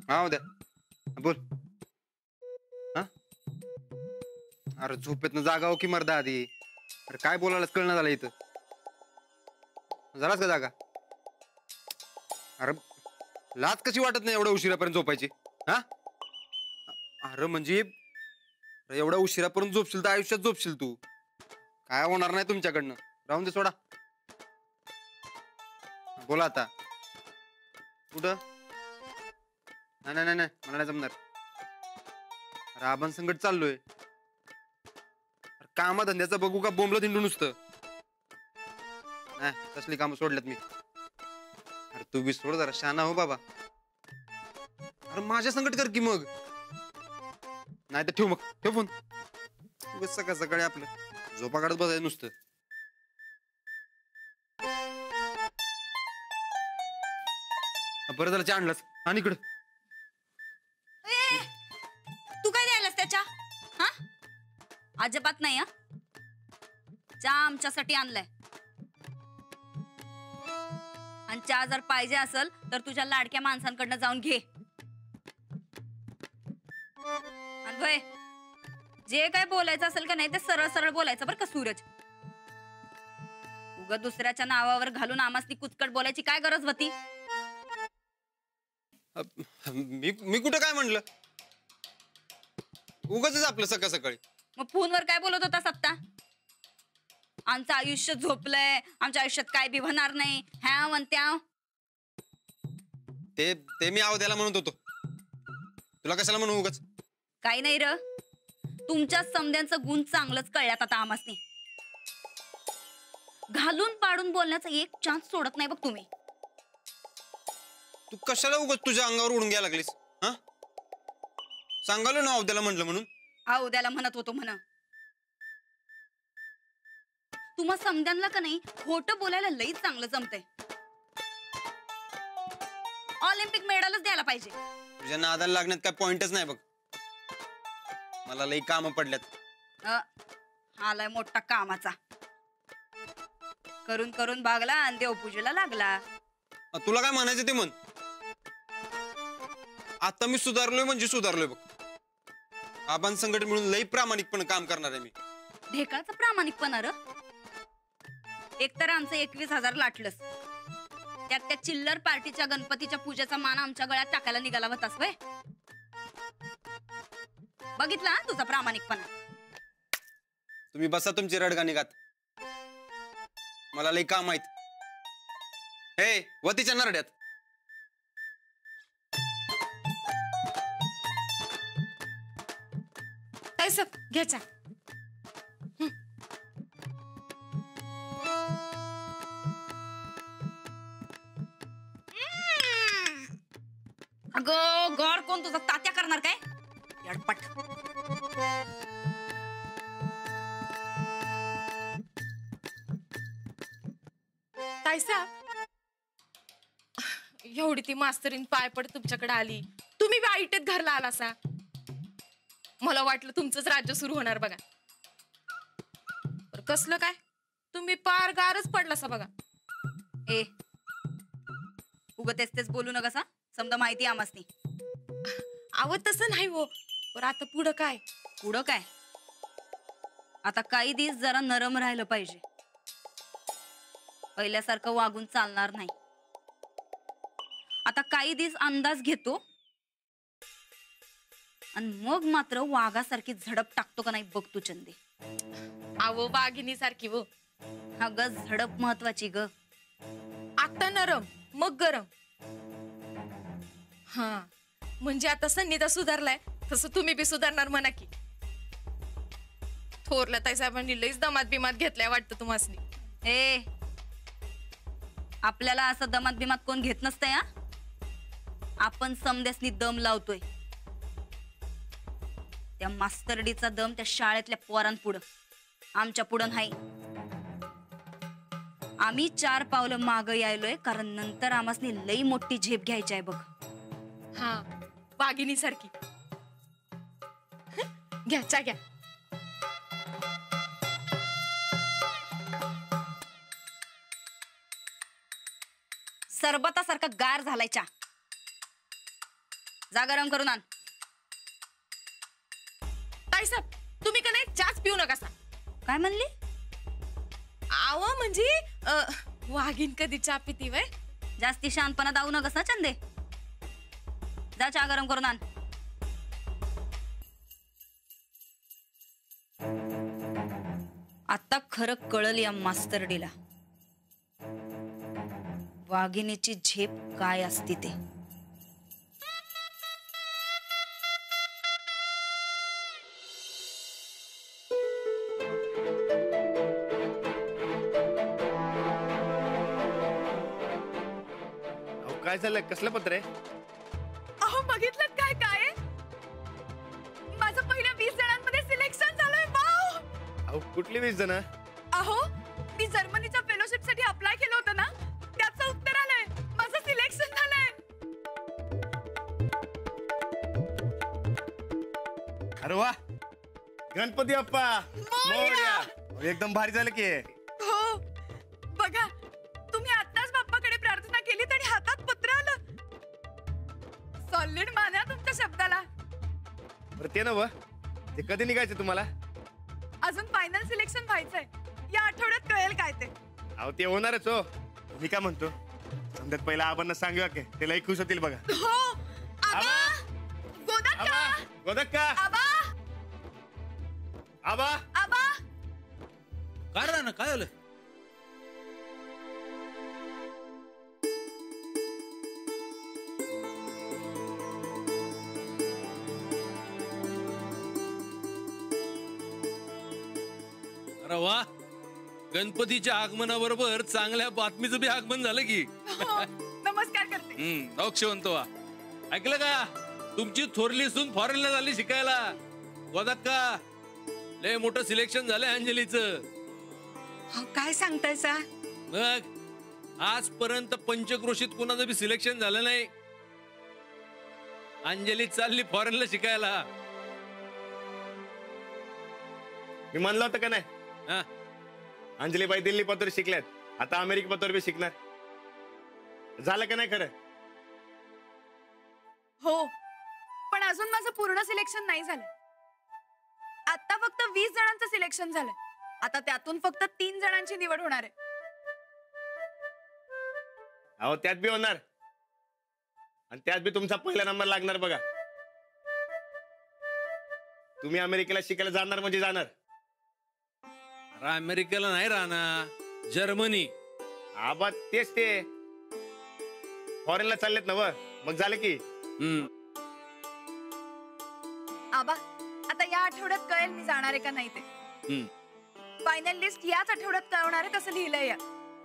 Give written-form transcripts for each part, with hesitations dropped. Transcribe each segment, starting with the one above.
हा उद्या बोल. हा अरे झोपेतनं जागा हो की मर्दा आधी. अरे काय बोलायलाच कळणं झालं इथं. झालाच का जागा? अरे लाज कशी वाटत नाही एवढ्या उशिरापर्यंत झोपायची? हा अरे म्हणजे एवढ्या उशिरापर्यंत झोपशील तर आयुष्यात झोपशील तू. काय होणार नाही तुमच्याकडनं. राहून दे सोडा. बोला आता. कुठं? नाही नाही नाही मला नाही जमणार. राबन संकट चाललोय. कामा धंद्याचं बघू का बोंबलं धिंडू नुसतं. नाही तसली कामं सोडल्यात मी. अरे तू बी सोड जरा शहाणा हो बाबा. अरे माझ्या संकट कर की मग. नाही तर ठेव मग ठेव फोन. उगाच सकाळ सकाळी आपलं झोपा काढत बसायचं नुसतं. बरं झालं चहा आणलास आणि इकडं. तू काय द्यायलास त्याच्या? हा अजिबात नाही. हा चहा आमच्यासाठी आणलाय आणि चहा जर पाहिजे असेल तर तुझ्या लाडक्या माणसांकडनं जाऊन घे. आणि होय जे काय बोलायचं असेल का नाही ते सरळ सरळ बोलायचं बरं का सूरज. उगा दुसऱ्याच्या नावावर घालून आमासनी कुचकट बोलायची काय गरज होती? मी कुठं काय म्हणलं? उगाच आपलं सकाळ सकाळी. मग फोनवर काय बोलत होता सत्ता? आमचं आयुष्य झोपलंय, आमच्या आयुष्यात काय बी होणार नाही ह्या म्हणत्या. ते मी आवद्याला म्हणत होतो. तुला कशाला म्हणू उगाच? काही नाही र. तुमच्या समद्यांचं गुण चांगलंच कळल्यात आता आमासनी. घालून पाडून बोलण्याचा एक चान्स सोडत नाही बघ तुम्ही. तू कशाला उगाच तुझ्या अंगावर उडून घ्यायला लागलीस? हा सांगालो ना आवद्याला म्हटलं म्हणून. हा उद्याला म्हणत होतो म्हणा. तुम्हा समद्यांना का नाही खोटं बोलायला लई चांगलं जमतंय. ऑलिम्पिक मेडलच द्यायला पाहिजे. तुझ्या नादाला लागण्यात काय पॉइंटच नाही बघ. मला लई कामं पडल्यात. आलाय मोठा कामाचा. करून करून भागला आणि देवपूजेला लागला. तुला काय म्हणायचं ते म्हण. आता मी सुधारलोय म्हणजे सुधारलोय बघ. आपण संघटन मिळून लई प्रामाणिकपणे काम करणार आहे मी. ढेकाळचं प्रामाणिकपणा र. एकतर आमचं 21,000 लाटलंस. त्यात त्या चिल्लर पार्टीच्या गणपतीच्या पूजेचा मान आमच्या गळ्यात टाकायला निघाला होतास व्हय. बघितला तुझा प्रामाणिकपणा. तुम्ही बसा तुमची रडगाणी गात. मला लई काम आहेत. हे वतीच्या नरड्यात. घ्यायचा अगं गौर कोण तुझा तात्या करणार काय? यडपट. ताईसाहेब एवढी ती मास्तरीन पाय पड तुमच्याकडे आली. तुम्ही बी आईटेत घरला आला सा. मला वाटलं तुमचंच राज्य सुरू होणार बघा. कसलं काय तुम्ही पार गारच पडला सा बघा. ए उग तेच तेच बोलू नका सा. समजा माहिती आमासनी. अव तसं नाही हो. पण आता पुढं काय? पुढं काय? आता काही दिवस जरा नरम राहिलं पाहिजे. पहिल्यासारखं वागून चालणार नाही. आता काही दिवस अंदाज घेतो आणि मग मात्र वाघासारखी झडप टाकतो का नाही बघ तू चंदे. अहो वाघिणी सारखी वो. अगं झडप महत्वाची ग. आता नरम मग गरम. हा म्हणजे आता सन्निधा सुधारलाय तसं तुम्ही बी सुधारणार म्हणा की. थोरल्या ताईसाहेबांनी लईच दमात बिमात घेतलाय वाटतं तुम्हासनी. ए आपल्याला असं दमात बिमात कोण घेत नसतंय. हा आपण समदेसनी दम लावतोय. त्या मास्तरडीचा दम त्या शाळेतल्या पोरांपुढं आमच्या पुढं नाही. आम्ही 4 पावलं मागं यायलोय कारण नंतर आमासनी लई मोठी झेप घ्यायची आहे बघ. हा वाघिणी सारखी. घ्या चा घ्या. सरबतासारखा गार झालाय चा. जा गरम करून आण. ताईसाहेब तुम्ही का नाही चहाच पिऊ नका सा. काय म्हणली? आव म्हणजे वाघीन कधी चहा पिती वय. जास्ती शानपणा दाऊ नकस ना चंदे. जा चहा गरम करून आण. आता खरं कळल या मास्तरडीला वाघिणीची झेप काय असती ते. काय झालं? कसलं पत्र आहे? अहो बघितलं काय काय आहे? माझं पहिल्या 20 जणांमध्ये सिलेक्शन झालंय. वाव. अहो कुठली 20 जण? अहो मी जर्मनीच्या फेलोशिप साठी अप्लाय केलं होतं ना, त्याचं उत्तर आलंय. माझं सिलेक्शन झालंय. अरे वा, गणपती बाप्पा मोरया. एकदम भारी झालं की. हो बघा, तुम्ही आत्ताच बाप्पाकडे प्रार्थना केली आणि हातात पत्र आलं. सॉलिड माना तुमच्या शब्दाला. बरं ते नव, ते कधी निघायचं तुम्हाला? अजून फायनल सिलेक्शन व्हायचंय. या आठवड्यात कळेल काय ते. अहो ते होणारच हो. मी काय म्हणतो, समजत पहिला आबांना सांगूया की, त्यालाही खुश होतील बघा. हो आबा. गोदक्का. गोदक्का. आबा. आबा. आबा. काय राहणं काय झालं? अरे वा, गणपतीच्या आगमनाबरोबर चांगल्या बातमीचं बी आगमन झालं की. हो, नमस्कार करते. अक्षवंत वा. ऐकलं का, तुमची थोरली सून फॉरेनला झाली शिकायला. गोदक्का, लय मोठं सिलेक्शन झालंय अंजलीचं. काय सांगताय सा? मग आजपर्यंत पंचक्रोशीत कोणाचं बी सिलेक्शन झालं नाही. अंजली चालली फॉरेनला शिकायला. मी म्हणलं होतं का नाही, हा? अंजलीबाई दिल्ली पत्र शिकल्यात, आता अमेरिका पत्र बी शिकणार. झालं का नाही खरं? हो, पण अजून माझं पूर्ण सिलेक्शन नाही झालं. आता फक्त 20 जणांचं सिलेक्शन झालंय. आता त्यातून फक्त 3 जणांची निवड होणार आहे. अहो त्यात बी होणार, आणि त्यात बी तुमचा पहिला नंबर लागणार बघा. तुम्ही अमेरिकेला शिकायला जाणार म्हणजे जाणार. अरे अमेरिकेला नाही राहणार, जर्मनी. आबा तेच ते फॉरेनला चाललेत ना व, मग झालं की. आबा आता या आठवड्यात कळेल मी जाणार आहे का नाही ते. फायनल लिस्ट याच आठवड्यात कळवणार आहे तसं लिहिलंय.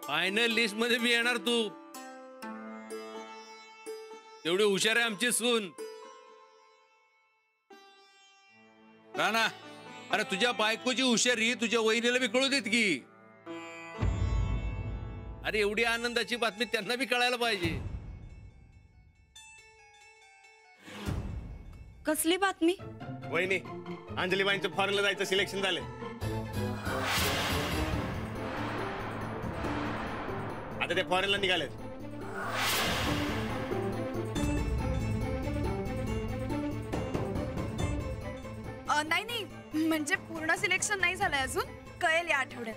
फायनल लिस्ट मध्ये बी येणार तू. तेवढी हुशार आहे आमची सून. राणा, अरे तुझ्या बायकोची हुशारी तुझ्या वहिनीला बी कळू देत की. अरे एवढी आनंदाची बातमी त्यांना बी कळायला पाहिजे. कसली बातमी? वहिनी, अंजलीबाईंचं फॉरेनला जायचं सिलेक्शन झालंय. आता ते फॉरेनला निघालेत. नाही नाही, म्हणजे पूर्ण सिलेक्शन नाही झालंय अजून. कळेल या आठवड्यात.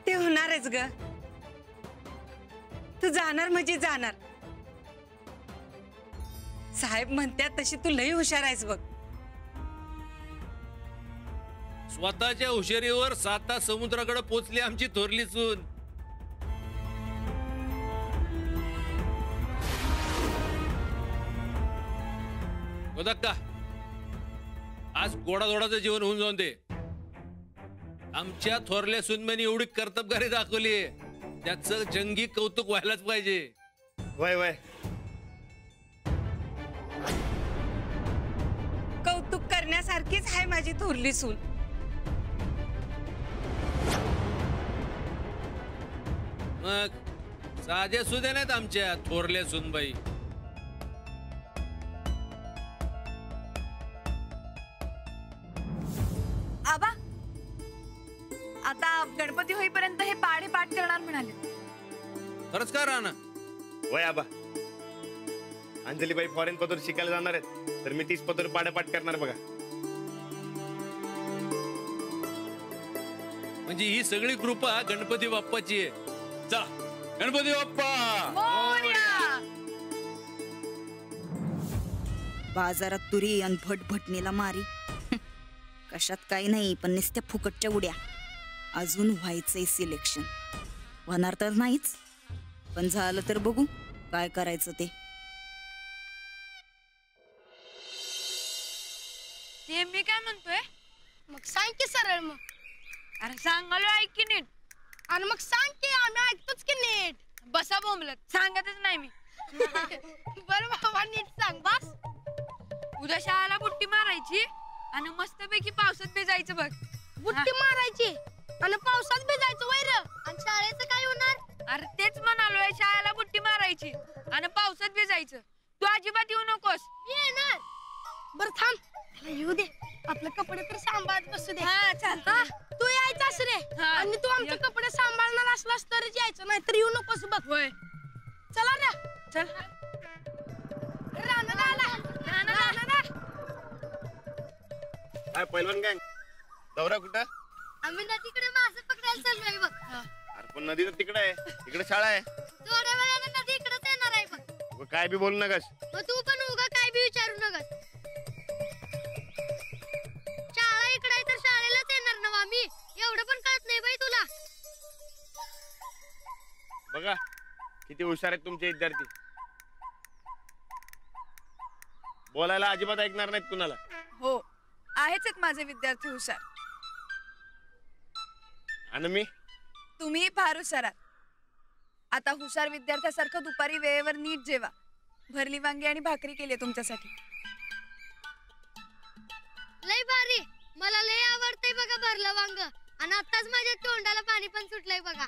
ते होणारच ग. तू जाणार म्हणजे जाणार. साहेब म्हणतात तशी तू लई हुशार आहेस बघ. स्वतःच्या हुशारीवर 7 समुद्राकडे पोचली आमची थोरली सून. गोदक्का, आज गोडाधोडाचं जीवन होऊन जाऊन दे. आमच्या थोरल्या सुनबाईंनी एवढी कर्तबगारी दाखवली, त्याचं जंगी कौतुक व्हायलाच पाहिजे. वय वय, कौतुक करण्यासारखीच आहे माझी थोरली सून. मग साध्या सुद्या नाहीत आमच्या थोरल्या सुनबाई. आबा आता गणपती होईपर्यंत हे पाढे पाठ करणार म्हणाले. खरंच का राणा? वय आबा. अंजलीबाई फॉरेन पतोर शिकायला जाणार आहेत तर मी 30 पतोर पाड्यापाठ करणार बघा. म्हणजे ही सगळी कृपा गणपती बाप्पाची आहे. चला गणपती बाप्पा. मोरया! बाजारात तुरी आणि भटभटणीला मारी. कशात काही नाही, पण नुसत्या फुकटच्या उड्या. अजून व्हायचंय सिलेक्शन. होणार तर नाहीच, पण झालं तर बघू काय करायचं ते. ते मी काय म्हणतोय, मग सांग की सरळ मग. अरे सांगालो ऐक की नीट. आणि मग सांग की आम्ही ऐकतोच की नीट. बसा बोंबलत, सांगतच नाही मी. बरं बाबा नीट सांग बस. उद्या शाळेला बुट्टी मारायची आणि मस्तपैकी पावसात भिजायचं बघ. बुट्टी मारायची आणि पावसात भिजायचं वैर. आणि शाळेचं काय होणार? अरे तेच म्हणालोय, शाळेला बुट्टी मारायची आणि पावसात भिजायचं. तू अजिबात येऊ नकोस. मी येणार. बरं थांब, त्याला येऊ दे. आपले कपडे तर सांभाळत बसू दे. हा चालतं. तू यायचं असं रे. हा. आणि तू आमचे कपडे सांभाळणार असलास तरच यायचं, नाही तर येऊ नकोस बघ. होय चला रे. चल. राणा आला. काय पैलवान गँग दौरा कुठं? आम्ही नदीकडे मासे पकडायला चाललोय बघ. अरे पण नदी तर तिकडे आहे, इकडे शाळा आहे. थोड्या वेळाने नदी इकडेच येणार आहे बघ. उगा काय बी बोलू नकास. मग तू पण उगा काय बी विचारू नकस. शाळा इकडे आहे तर शाळेलाच येणार ना आम्ही. एवढं पण कळत नाही बाई तुला. बघा किती हुशार आहेत तुमचे विद्यार्थी. बोलायला अजिबात ऐकणार नाहीत कुणाला. हो, आहेच आहेत माझे विद्यार्थी हुशार. आणि मी तुम्ही फार हुशार आहात. आता हुशार विद्यार्थ्यासारखं दुपारी वेळेवर नीट जेवा. भरली वांगी आणि भाकरी केली तुमच्यासाठी. लय भारी. मला लय आवडतंय बघा भरलं वांग. आणि आताच माझ्या तोंडाला पाणी पण सुटलंय बघा.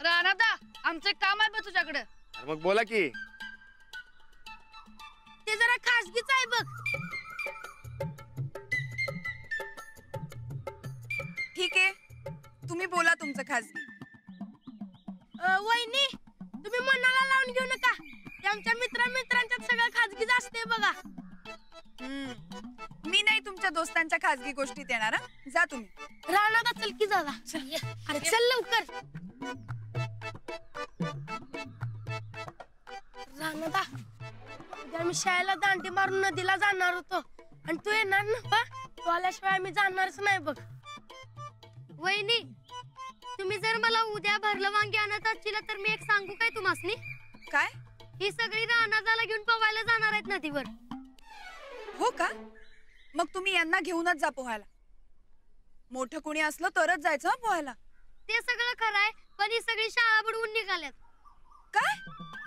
राणादा, आमचं काम आहे बघ तुझ्याकडं. अरे मग बोला की. ते जरा खासगीच आहे बघ. ठीक आहे, तुम्ही बोला तुमचं खासगी. वहिनी, तुम्ही मनाला लावून घेऊ नका. ते आमच्या मित्रांच्यात सगळं खासगीच असते बघा. मी नाही तुमच्या दोस्तांच्या खासगी गोष्टीत येणार. जा तुम्ही. राणा चल की झाला. अरे चल लवकर. राणा उद्या आम्ही शाळेला दांडी मारून नदीला जाणार होतो आणि तू येणार ना. तू आल्याशिवाय आम्ही जाणारच नाही बघ. वहिनी, तुम्ही जर मला उद्या भरलं वांगी आणत असतील तर मी एक सांगू काय तुम्हासनी? काय? ही सगळी रानाला घेऊन पोहायला जाणार आहेत नदीवर. हो का? मग तुम्ही यांना घेऊनच जा पोहायला. मोठं कुणी असलं तरच जायचं हं पोहायला. ते सगळं खरं आहे, पण ही सगळी शाळा बुडवून निघाल्यात. काय?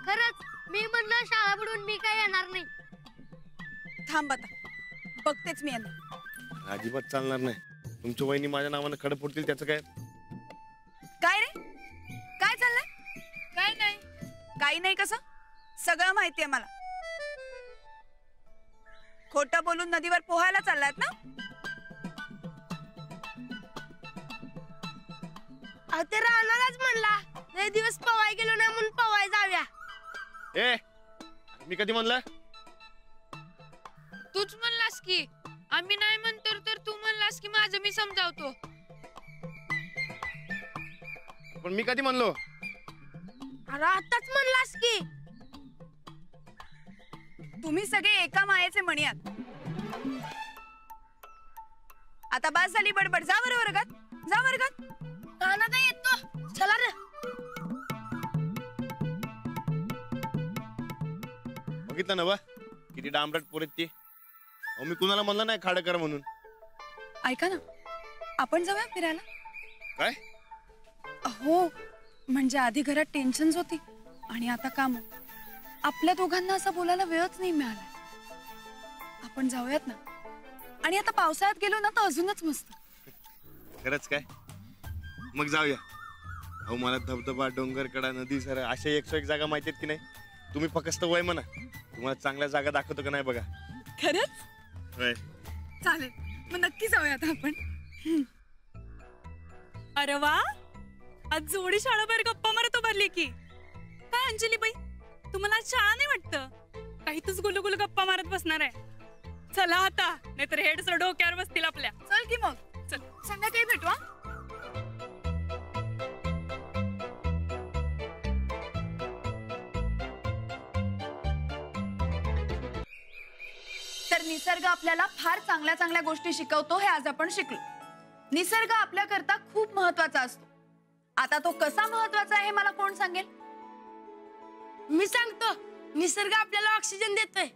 खरंच, मी म्हणलं शाळा बुडवून मी काय येणार नाही. थांब आता, बघतेच मी यांना. अजिबात चालणार नाही. तुमच्या वहिनी माझ्या नावानं खडं फुटतील त्याचं काय? काय रे, काय चाललंय? काय नाही. काही नाही कसं? सगळं माहितीये मला. खोटं बोलून नदीवर पोहायला चाललात ना? ते राणालाच म्हणला लय दिवस पवाय गेलो नाही म्हणून पवाय जाऊया. ए, मी कधी म्हणलं? तूच म्हणलास की. आम्ही नाही म्हणतो तर तू म्हणलास की माझं मी समजावतो. पण मी कधी म्हणलो? अरे आताच म्हणलास की. तुम्ही सगळे एका मायेचे मणी आहात. आता बस झाली बडबड. जा बरं वर्गात, जा वर्गात. राणा येतो. चला रे. बघितलं ना बा किती डांबरट पोरीत ती. अहो मी कुणाला म्हणलं नाही खाडं कर म्हणून. ऐका ना, आपण जाऊया फिरायला. काय? हो, म्हणजे आधी घरात टेन्शन्स होती आणि आता काम. आपल्या दोघांना असं बोलायला वेळच नाही मिळाला. आपण जाऊयात ना. आणि आता पावसाळ्यात गेलो ना तर अजूनच मस्त. खरंच काय? मग जाऊया. अहो मला धबधबा, डोंगर कडा, नदी सर अशा 101 जागा माहिती आहेत की नाही? तुम्ही फक्त वय म्हणा, तुम्हाला चांगल्या जागा दाखवतो का नाही बघा. खरंच? होय. चालेल, मग नक्की जाऊयात आपण. अरे वा, आज जोडी शाळाबाहेर गप्पा मारतो भरली की काय अंजली बाई? तुम्हाला तुम्हाला शाळा नाही वाटतं? काही तूच गुलगुल गप्पा मारत बसणार आहे. चला आता, नाहीतर हेड सर डोक्यावर बसतील आपल्या. चल की मग, चल संध्याकाळी भेटू. तर निसर्ग आपल्याला फार चांगल्या चांगल्या गोष्टी शिकवतो हे आज आपण शिकलो. निसर्ग आपल्याकरता खूप महत्वाचा असतो. आता तो कसा महत्वाचा आहे मला कोण सांगेल? मी सांगतो. निसर्ग आपल्याला ऑक्सिजन देतोय.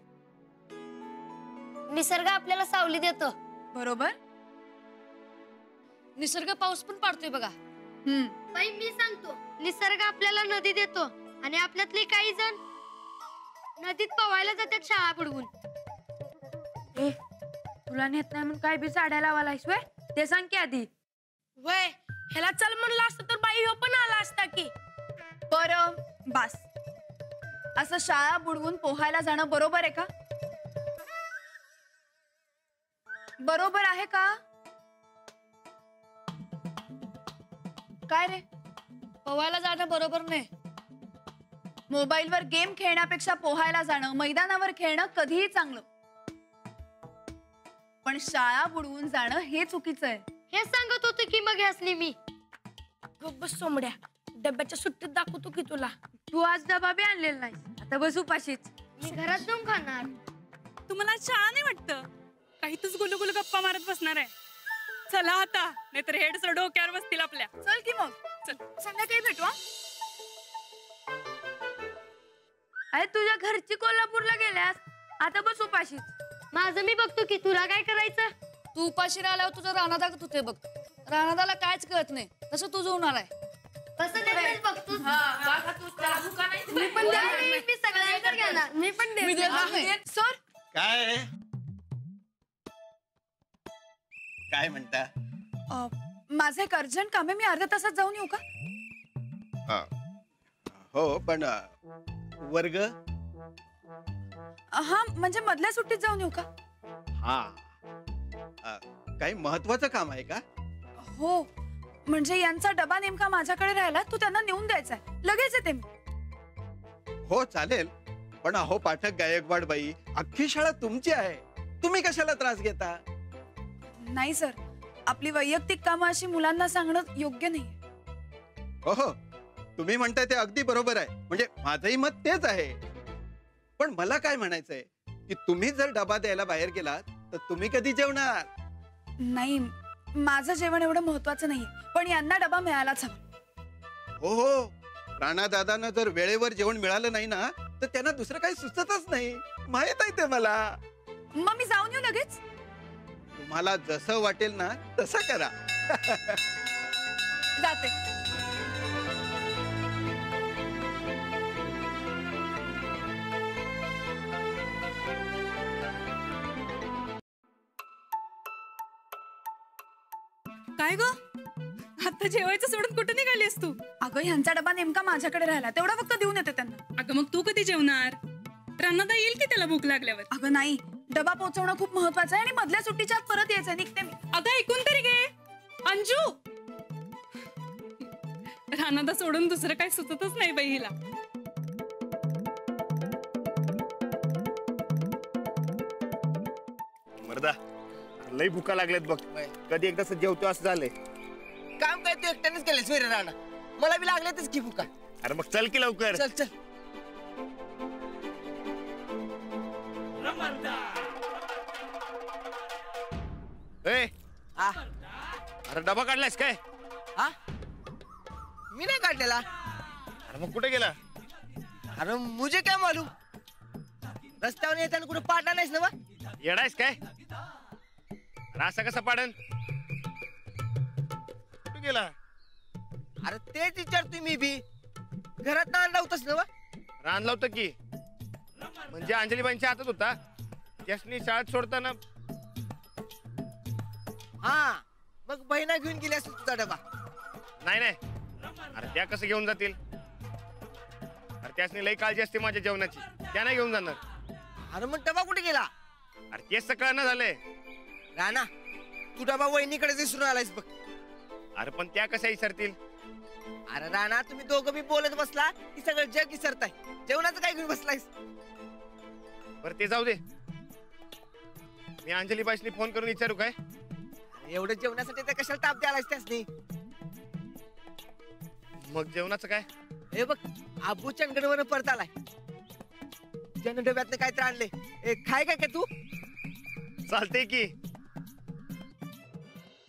निसर्ग आपल्याला सावली देतो. बरोबर. निसर्ग पाऊस पण पाडतोय बघा. बाई मी सांगतो. निसर्ग आपल्याला नदी देतो आणि आपल्यातले काही जण नदीत पोहायला जातात शाळा बुडवून. तुला नेत नाही म्हणून काय बी साड्या लावायलास व्हय? ते सांग की आधी. वय ह्याला चल म्हणलं असतं तर बाई हो पण आला असता की. बरं बास. असं शाळा बुडवून पोहायला जाणं बरोबर आहे का? बरोबर आहे का? काय रे? पोहायला जाणं बरोबर नाही. मोबाईलवर गेम खेळण्यापेक्षा पोहायला जाणं, मैदानावर खेळणं कधीही चांगलं. पण शाळा बुडवून जाणं हे चुकीचं आहे. हे सांगत होतो की मग ह्यासनी मी. बस सोमड्या, डब्याच्या सुट्टीत दाखवतो की तुला. तू आज डबा बी आणलेला नाही. आता बस उपाशीच. मी घरात जाऊन खाणार. तुम्हाला शाळा नाही वाटतं? काही तूच गुलगुल गप्पा मारत बसणार आहे. चला आता, नाहीतर हेड सर डोक्यावर बसतील आपल्या. चल की मग, चल संध्याकाळी भेटू. अरे तुझ्या घरची कोल्हापूरला गेल्यास, आता बस उपाशीच. माझं मी बघतो की तुला काय करायचं. तू उपाशी राहिल्यावर तुझं रानादागत होते बघ. रानादाला कायच कळत नाही, तसं तुझं होणार आहे. कसं देतेस बघतो. मी पण देणार. मी सगळ्यांकडे घेणार. मी पण देणार. सर काय काय म्हणता? माझं एक अर्जंट काम आहे. मी अर्ध्या तासात जाऊन येऊ का? हो पण वर्ग हा म्हणजे मधल्या सुट्टीत जाऊन येऊ का? हा काही महत्वाचं काम आहे का? हो म्हणजे यांचा डबा नेमका माझ्याकडे राहिला. तू त्यांना नेऊन द्यायचा आहे. लगेच येते मी. हो चालेल. पण अहो पाठक गायकवाड बाई, अख्खी शाळा तुमची आहे. तुम्ही कशाला त्रास घेता? नाही सर, आपली वैयक्तिक कामं अशी मुलांना सांगणं योग्य नाही. हो तुम्ही म्हणताय ते अगदी बरोबर आहे. म्हणजे माझंही मत तेच आहे. पण मला काय म्हणायचंय की तुम्ही जर डबा द्यायला बाहेर गेलात तर तुम्ही कधी जेवणार? नाही, माझं जेवण एवढं महत्वाचं नाहीये. पण यांना डबा मिळालाच हवा. हो राणा दादांना जर वेळेवर जेवण मिळालं नाही ना तर त्यांना दुसरं काही सुचतच नाही. माहित आहे ते मला. मग मी जाऊन येऊ लगेच. तुम्हाला जसं वाटेल ना तसं करा. जाते. काय ग, आता जेवायचं सोडून कुठे निघालीस तू? अगं ह्यांचा डबा नेमका माझ्याकडे राहिला, तेवढा फक्त देऊन येते त्यांना. अगं मग तू कधी जेवणार? रानादा येईल की त्याला भूक लागल्यावर. अगं नाही, डबा पोहोचवणं खूप महत्वाचं आहे आणि मधल्या सुट्टीच्या आत परत यायचं. निघते मी. अगं ऐकून तरी घे अंजू. रानादा सोडून दुसरं काही सुचतच नाही बाई हिला. मर्दा लई भुका लागल्यात बघ. कधी एकदा जेवतो असं झालंय. काम काय तू एकट्यानेच केलंस रे राणा? मला बी लागल्यातच की भुका. अरे मग चल की लवकर. चल चल. ए आ अरे डबा काढलायस काय? हा मी नाही काढलेला. अरे मग कुठे गेला? अरे मुझे काय मालूम. रस्त्यावर येताना कुठे पाडला नाहीस ना? येडायस काय? असा कसा पाडन? कुठे गेला? अरे तेच विचारतोय मी बी. घरात ना आणला होतास ना? रानला होतं की. म्हणजे अंजलीबाईंच्या हातात होता. त्यासनी शाळेत सोडताना. हा मग बहिणा घेऊन गेली असेल तुझा डबा. नाही नाही, अरे त्या कसं घेऊन जातील? अरे त्यासनी लई काळजी असते माझ्या जेवणाची. त्या नाही घेऊन जाणार. अरे मग डबा कुठे गेला? अरे तेच सकाळ न झालंय. राणा तू डबा वहिनीकडे विसरून आलायस बघ. अरे पण त्या कशा विसरतील? अरे राणा तुम्ही दोघं बी बोलत बसला की सगळं जग विसरताय. जेवणाचं काय घेऊन बसलायस? बरं ते जाऊ दे. मी अंजली बाईसनी फोन करून विचारू काय? अरे एवढं जेवणासाठी तर कशाला ताप द्यायलायस त्यासनी? मग जेवणाचं काय? हे बघ आबू चंदगडवर परत आलाय. त्यानं डब्यातनं काय तर आणले. खाय काय तू? चालते की.